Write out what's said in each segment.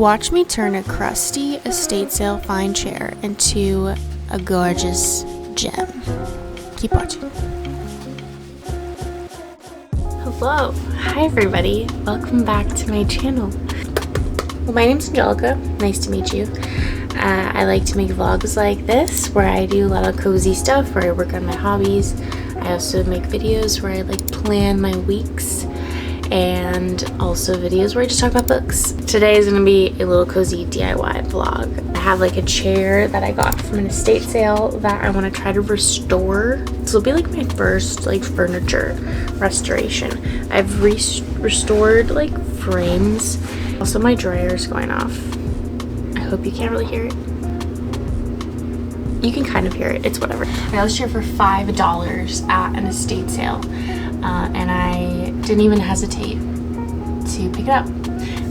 Watch me turn a crusty estate sale fine chair into a gorgeous gem. Keep watching. Hello, hi everybody, welcome back to my channel. Well, my name's Angelica, nice to meet you. I like to make vlogs like this where I do a lot of cozy stuff, where I work on my hobbies. I also make videos where I like plan my weeks, and also videos where I just talk about books. Today is gonna be a little cozy DIY vlog. I have like a chair that I got from an estate sale that I want to try to restore. This will be like my first like furniture restoration. I've restored like frames. Also, my dryer is going off. I hope you can't really hear it. You can kind of hear it, it's whatever. I got this chair for $5 at an estate sale, and I didn't even hesitate to pick it up.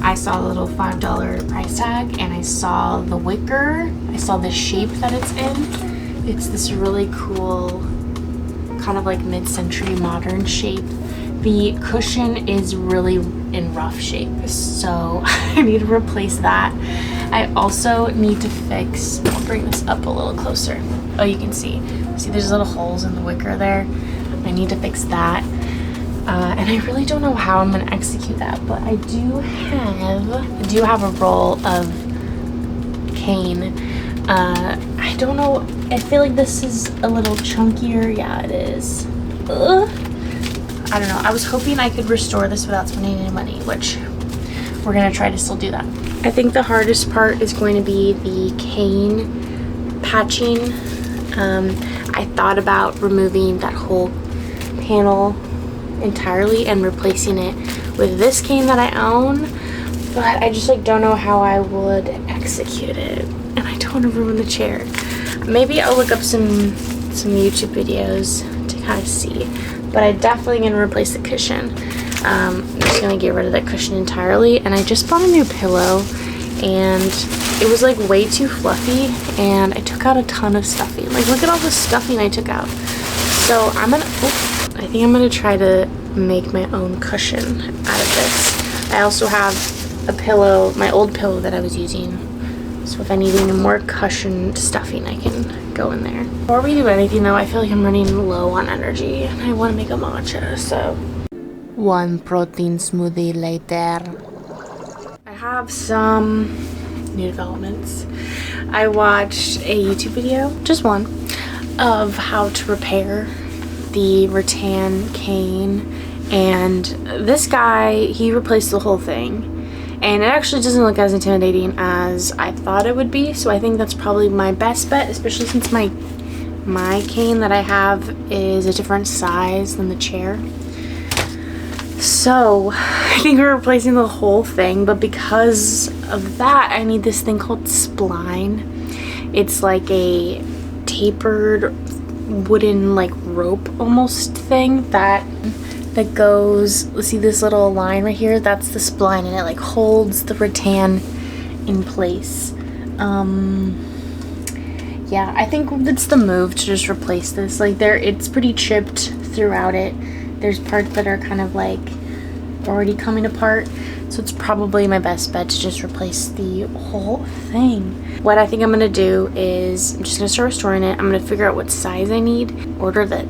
I saw the little $5 price tag, and I saw the wicker. I saw the shape that it's in. It's this really cool, kind of like mid-century modern shape. The cushion is really in rough shape, so I need to replace that. I also need to fix, I'll bring this up a little closer. Oh, you can see there's little holes in the wicker there. I need to fix that. And I really don't know how I'm gonna execute that, but I do have a roll of cane. I don't know, I feel like this is a little chunkier. Yeah, it is. Ugh. I don't know, I was hoping I could restore this without spending any money, which we're gonna try to still do that. I think the hardest part is going to be the cane patching. I thought about removing that whole panel entirely and replacing it with this cane that I own, but I just like don't know how I would execute it, and I don't want to ruin the chair. Maybe I'll look up some YouTube videos to kind of see, but I'm definitely gonna replace the cushion. I'm just gonna get rid of that cushion entirely, and I just bought a new pillow, and it was like way too fluffy, and I took out a ton of stuffing. Like, look at all the stuffing I took out. So I think I'm gonna try to make my own cushion out of this. I also have a pillow, my old pillow that I was using, so if I need any more cushion stuffing, I can go in there. Before we do anything though, I feel like I'm running low on energy, and I want to make a matcha, so. One protein smoothie later. I have some new developments. I watched a YouTube video, just one, of how to repair the rattan cane, and this guy, he replaced the whole thing. And it actually doesn't look as intimidating as I thought it would be, so I think that's probably my best bet, especially since my cane that I have is a different size than the chair. So I think we're replacing the whole thing, but because of that, I need this thing called spline. It's like a tapered wooden like rope almost thing that goes, let's see this little line right here, that's the spline, and it like holds the rattan in place. Yeah, I think it's the move to just replace this. Like it's pretty chipped throughout it. There's parts that are kind of like already coming apart, so it's probably my best bet to just replace the whole thing. What I think I'm gonna do is I'm just gonna start restoring it. I'm gonna figure out what size I need, order it.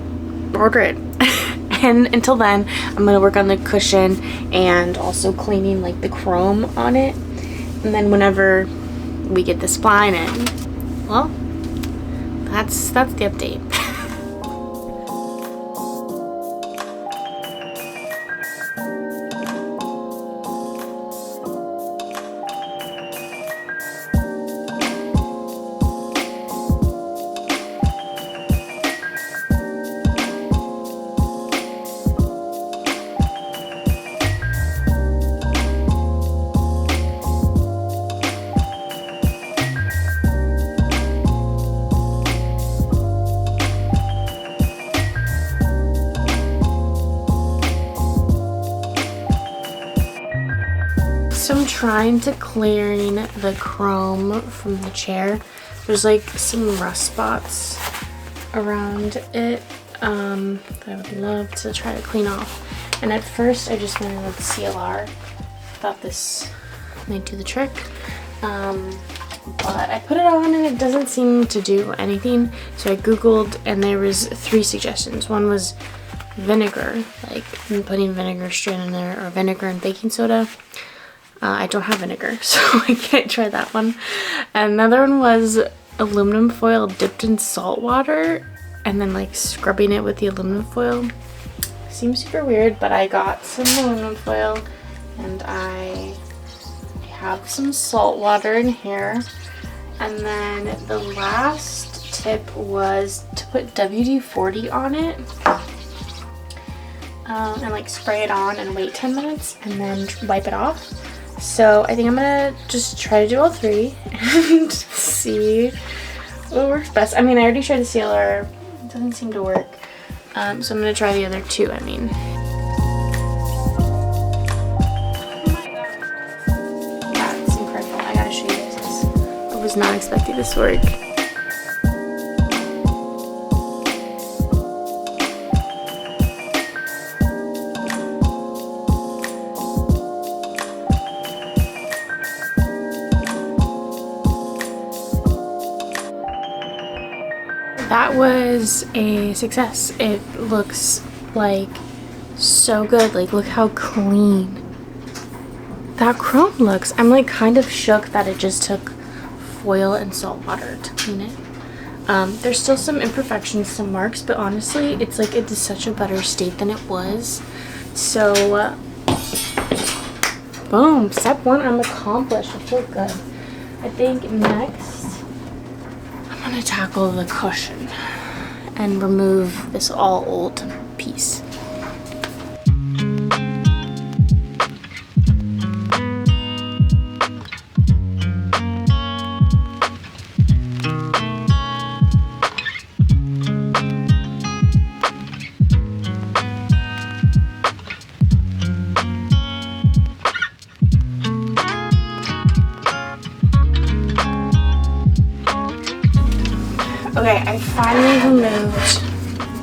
And until then, I'm gonna work on the cushion and also cleaning like the chrome on it. And then whenever we get the spline in, well, that's the update. So I'm trying to clearing the chrome from the chair. There's like some rust spots around it that I would love to try to clean off. And at first I just went in with CLR. Thought this definitely do the trick. But I put it on and it doesn't seem to do anything. So I googled and there was 3 suggestions. One was vinegar, like putting vinegar straight in there, or vinegar and baking soda. I don't have vinegar, so I can't try that one. Another one was aluminum foil dipped in salt water and then like scrubbing it with the aluminum foil. Seems super weird, but I got some aluminum foil and I have some salt water in here. And then the last tip was to put WD-40 on it and like spray it on and wait 10 minutes and then wipe it off. So I think I'm gonna just try to do all 3 and see what works best. I mean, I already tried the sealer, it doesn't seem to work. So I'm gonna try the other 2, I mean. That's incredible, I gotta show you guys this. I was not expecting this to work. That was a success. It looks like so good. Like, look how clean that chrome looks. I'm like kind of shook that it just took foil and salt water to clean it. There's still some imperfections, some marks, but honestly, it's like it's such a better state than it was. So, boom, step 1, I'm accomplished. I feel good. I think next, I'm gonna tackle the cushion and remove this all old piece. Okay, I finally removed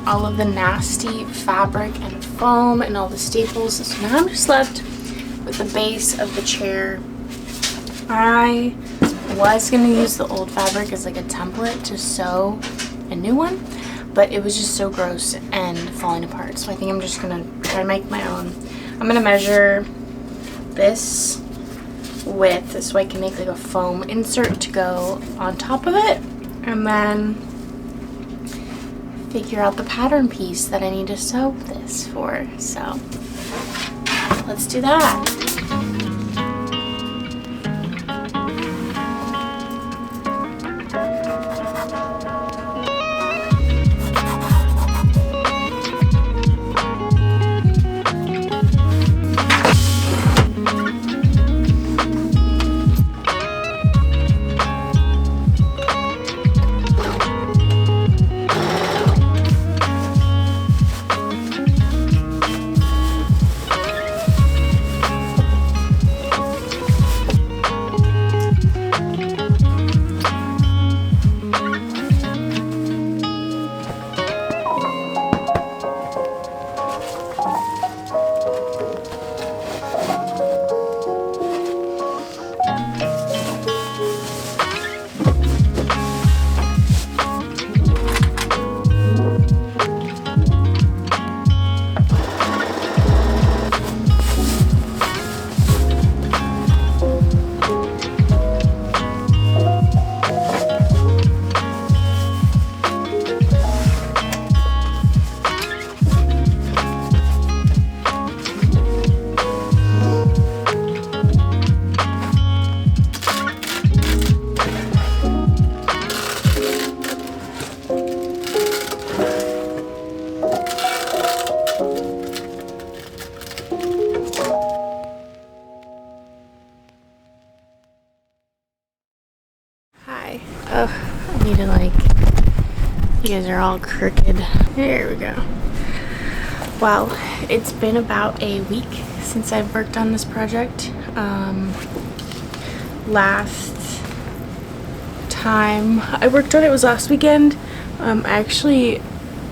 all of the nasty fabric and foam and all the staples. So now I'm just left with the base of the chair. I was gonna use the old fabric as like a template to sew a new one, but it was just so gross and falling apart. So I think I'm just gonna try to make my own. I'm gonna measure this width so I can make like a foam insert to go on top of it, and then figure out the pattern piece that I need to sew this for. So let's do that. I need to like, you guys are all crooked. There we go. Well, it's been about a week since I've worked on this project. Last time I worked on it was last weekend. I actually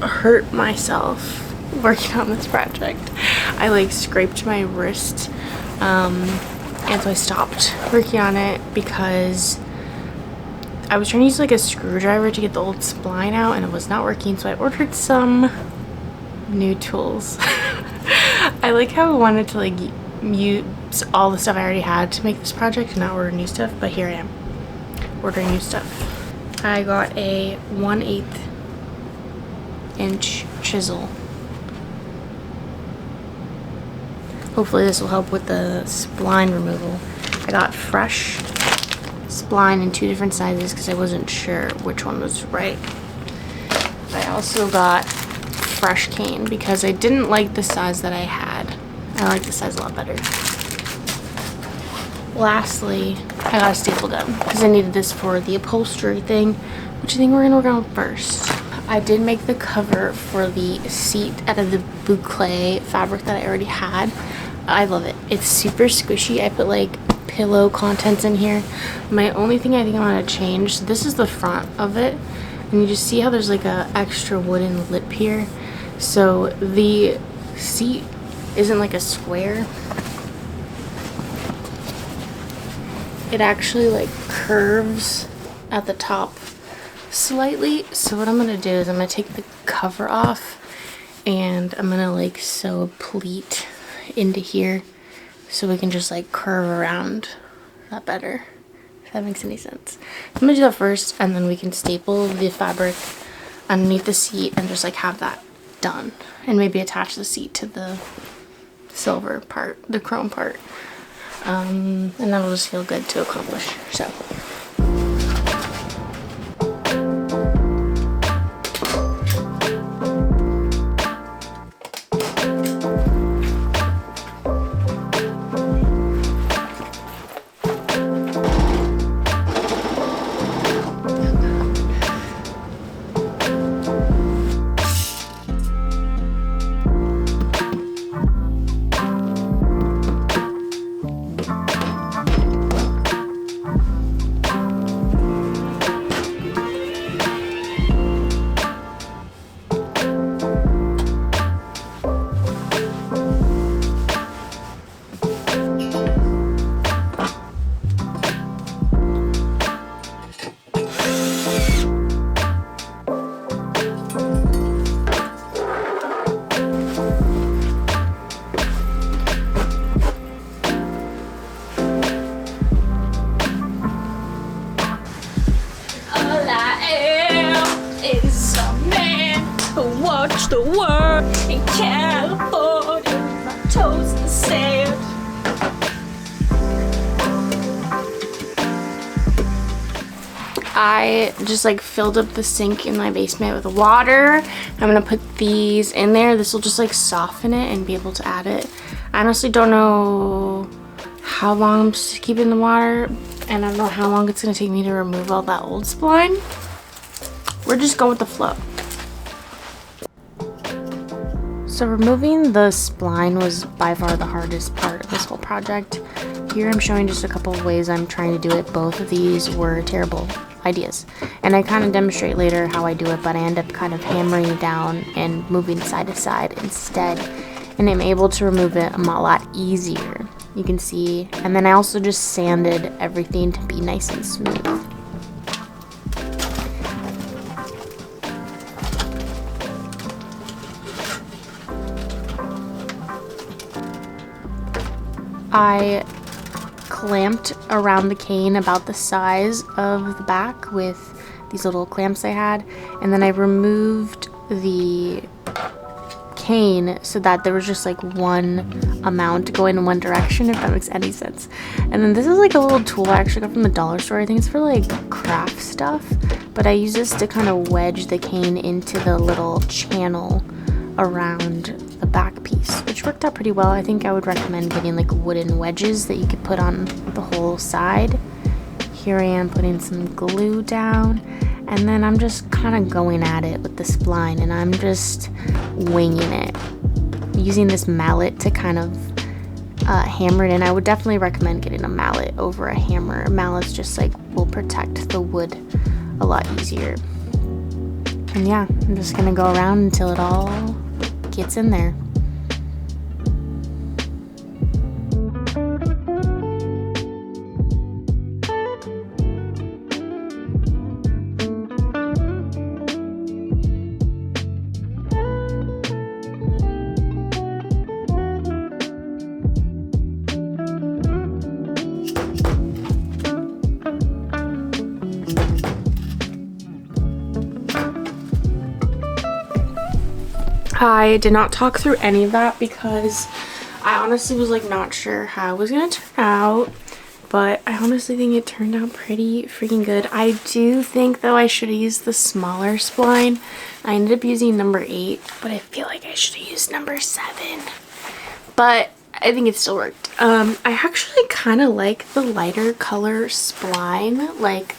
hurt myself working on this project. I like scraped my wrist and so I stopped working on it because I was trying to use like a screwdriver to get the old spline out and it was not working, so I ordered some new tools. I like how I wanted to like use all the stuff I already had to make this project and not order new stuff, but here I am ordering new stuff. I got a 1/8 inch chisel. Hopefully this will help with the spline removal. I got fresh spline in 2 different sizes because I wasn't sure which one was right. I also got fresh cane because I didn't like the size that I had. I like the size a lot better. Lastly, I got a staple gun because I needed this for the upholstery thing, which I think we're gonna work on first. I did make the cover for the seat out of the boucle fabric that I already had. I love it. It's super squishy. I put like pillow contents in here. My only thing I think I want to change, so this is the front of it, and you just see how there's like a extra wooden lip here. So the seat isn't like a square. It actually like curves at the top slightly. So what I'm gonna do is I'm gonna take the cover off and I'm gonna like sew a pleat into here so we can just like curve around that better, if that makes any sense. I'm gonna do that first and then we can staple the fabric underneath the seat and just like have that done and maybe attach the seat to the silver part, the chrome part, and that'll just feel good to accomplish. So watch the world in California, my toes in the sand. I just like filled up the sink in my basement with water. I'm gonna put these in there. This will just like soften it and be able to add it. I honestly don't know how long I'm supposed to keep it in the water, and I don't know how long it's gonna take me to remove all that old spline. We're just going with the flow. So removing the spline was by far the hardest part of this whole project. Here I'm showing just a couple of ways I'm trying to do it. Both of these were terrible ideas, and I kind of demonstrate later how I do it, but I end up kind of hammering it down and moving side to side instead, and I'm able to remove it a lot easier, you can see. And then I also just sanded everything to be nice and smooth. I clamped around the cane about the size of the back with these little clamps I had, and then I removed the cane so that there was just like one amount going in one direction, if that makes any sense. And then this is like a little tool I actually got from the dollar store. I think it's for like craft stuff, but I use this to kind of wedge the cane into the little channel around the back piece, which worked out pretty well. I think I would recommend getting like wooden wedges that you could put on the whole side. Here I am putting some glue down, and then I'm just kind of going at it with the spline, and I'm just winging it, using this mallet to kind of hammer it in. I would definitely recommend getting a mallet over a hammer. Mallets just like will protect the wood a lot easier. And yeah, I'm just gonna go around until it all gets in there. I did not talk through any of that because I honestly was like not sure how it was gonna turn out, but I honestly think it turned out pretty freaking good. I do think though I should have used the smaller spline. I ended up using number 8, but I feel like I should have used number 7. But I think it still worked. I actually kind of like the lighter color spline, like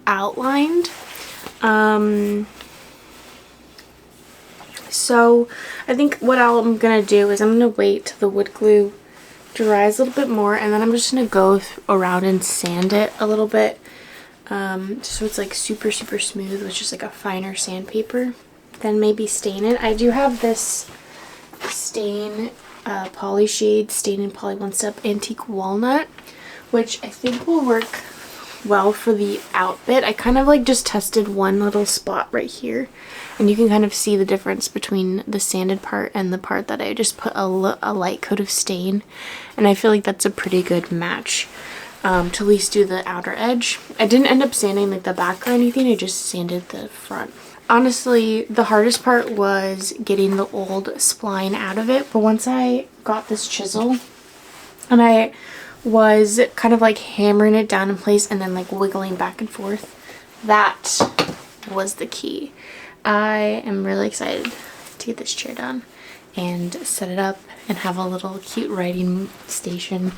outlined. So I think what I'm gonna do is I'm gonna wait till the wood glue dries a little bit more, and then I'm just gonna go around and sand it a little bit, so it's like super smooth with just like a finer sandpaper. Then maybe stain it. I do have this stain poly shade stain in poly 1-step antique walnut, which I think will work well for the out bit. I kind of like just tested one little spot right here, and you can kind of see the difference between the sanded part and the part that I just put a light coat of stain, and I feel like that's a pretty good match to at least do the outer edge. I didn't end up sanding like the back or anything, I just sanded the front. Honestly, the hardest part was getting the old spline out of it, but once I got this chisel and I was kind of like hammering it down in place and then like wiggling back and forth, that was the key. I am really excited to get this chair done and set it up and have a little cute writing station